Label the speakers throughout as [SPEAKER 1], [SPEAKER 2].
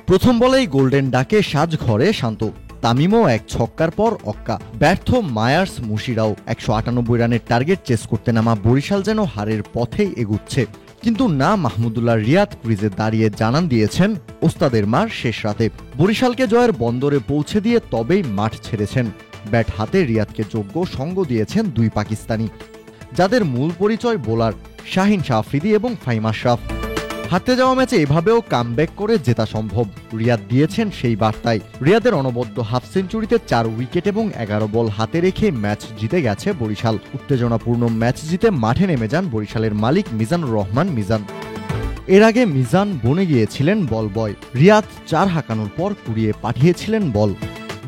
[SPEAKER 1] প্রথম বলেই গোল্ডেন ডাকে সাজঘরে শান্ত। তামিমও এক ছক্কার পর অক্কা। ব্যর্থ মায়ার্স মুশিরাও। ১৯৮ রানের টার্গেট চেস করতে নামা বরিশাল যেন হারের পথেই এগুচ্ছে। কিন্তু না, মাহমুদুল্লাহ রিয়াদ ক্রিজে দাঁড়িয়ে জানান দিয়েছেন ওস্তাদের মার শেষ রাতে। বরিশালকে জয়ের বন্দরে পৌঁছে দিয়ে তবেই মাঠ ছেড়েছেন। ব্যাট হাতে রিয়াদকে যোগ্য সঙ্গ দিয়েছেন দুই পাকিস্তানি, যাদের মূল পরিচয় বোলার শাহিন শাহ আফ্রিদি এবং ফাহিম আশরাফ। হারতে যাওয়া ম্যাচে এভাবেও কামব্যাক করে জেতা সম্ভব, রিয়াদ দিয়েছেন সেই বার্তায়। রিয়াদের অনবদ্য হাফ সেঞ্চুরিতে ৪ উইকেট এবং ১১ বল হাতে রেখে ম্যাচ জিতে গেছে বরিশাল। উত্তেজনাপূর্ণ ম্যাচ জিতে মাঠে নেমে যান বরিশালের মালিক মিজানুর রহমান মিজান। এর আগে মিজান বনে গিয়েছিলেন বল বয়। রিয়াদ ৪ হাঁকানোর পর কুড়িয়ে পাঠিয়েছিলেন বল।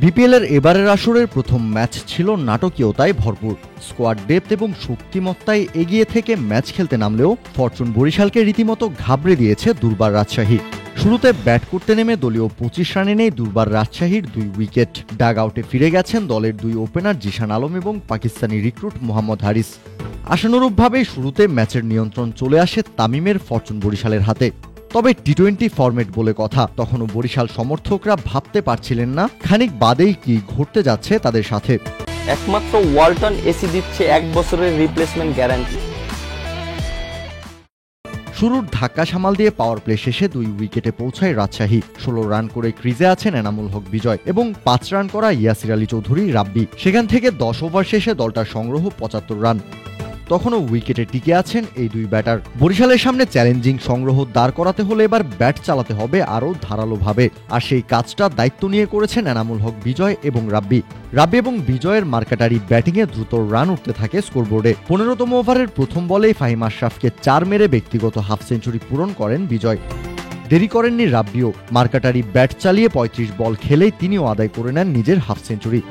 [SPEAKER 1] বিপিএলের এবারের আসরের প্রথম ম্যাচ ছিল নাটকীয়তায় ভরপুর। স্কোয়াড ডেপথ এবং শক্তিমত্তায় এগিয়ে থেকে ম্যাচ খেলতে নামলেও ফরচুন বরিশালকে রীতিমতো ঘাবড়ে দিয়েছে দুর্বার রাজশাহী। শুরুতে ব্যাট করতে নেমে দলীয় ২৫ রানে নেই দুর্বার রাজশাহীর ২ উইকেট। ডাগ আউটে ফিরে গেছেন দলের ২ ওপেনার জিশান আলম এবং পাকিস্তানি রিক্রুট মোহাম্মদ হারিস। আশানুরূপভাবেই শুরুতে ম্যাচের নিয়ন্ত্রণ চলে আসে তামিমের ফরচুন বরিশালের হাতে। তবে টি-20 ফরম্যাট বলে কথা, তখনও বরিশাল সমর্থকরা ভাবতে পারছিলেন না খানিক বাদেই কি ঘটতে যাচ্ছে তাদের সাথে।
[SPEAKER 2] একমাত্র ওয়ালটন এসি দিচ্ছে ১ বছরের রিপ্লেসমেন্ট গ্যারান্টি।
[SPEAKER 1] শুরুর ধাক্কা সামাল দিয়ে পাওয়ার প্লে শেষে ২ উইকেটে পৌঁছায় রাজশাহী। ১৬ রান করে ক্রিজে আছেন এনামুল হক বিজয় এবং ৫ রান করা ইয়াসির আলী চৌধুরী রাব্বি। সেখান থেকে ১০ ওভার শেষে দলটার সংগ্রহ ৭৫ রান। তখনও উইকেটে টিকে আছেন এই দুই ব্যাটার। বরিশালের সামনে চ্যালেঞ্জিং সংগ্রহ দাঁড় করাতে হলে এবার ব্যাট চালাতে হবে আরও ধারালোভাবে, আর সেই কাজটা দায়িত্ব নিয়ে করেছেন এনামুল হক বিজয় এবং রাব্বি এবং বিজয়ের মার্কাটারি ব্যাটিংয়ে দ্রুত রান উঠতে থাকে স্কোরবোর্ডে। ১৫তম ওভারের প্রথম বলেই ফাহিম আশরাফকে ৪ মেরে ব্যক্তিগত হাফ সেঞ্চুরি পূরণ করেন বিজয়। দেরি করেননি রাব্বিও, মার্কাটারি ব্যাট চালিয়ে ৩৫ বল খেলেই তিনিও আদায় করে নেন নিজের হাফ সেঞ্চুরি।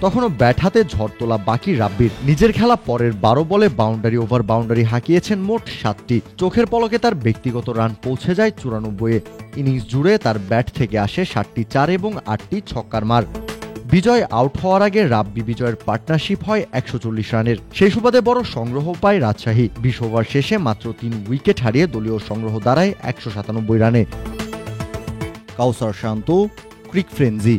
[SPEAKER 1] তখনও ব্যাট হাতে ঝড় তোলা বাকি রাব্বির। নিজের খেলা পরের ১২ বলে বাউন্ডারি ওভার বাউন্ডারি হাঁকিয়েছেন মোট ৭টি। চোখের পলকে তার ব্যক্তিগত রান পৌঁছে যায় ৯৪-এ। ইনিংস জুড়ে তার ব্যাট থেকে আসে ৭টি ৪ এবং ৮টি ছক্কার মার। বিজয় আউট হওয়ার আগে রাব্বি বিজয়ের পার্টনারশিপ হয় ১৪০ রানের। সেই সুবাদে বড় সংগ্রহ পায় রাজশাহী। ২০ ওভার শেষে মাত্র ৩ উইকেট হারিয়ে দলীয় সংগ্রহ দাঁড়ায় ১৯৭ রানে। কাউসার শান্ত, ক্রিক ফ্রেঞ্জি।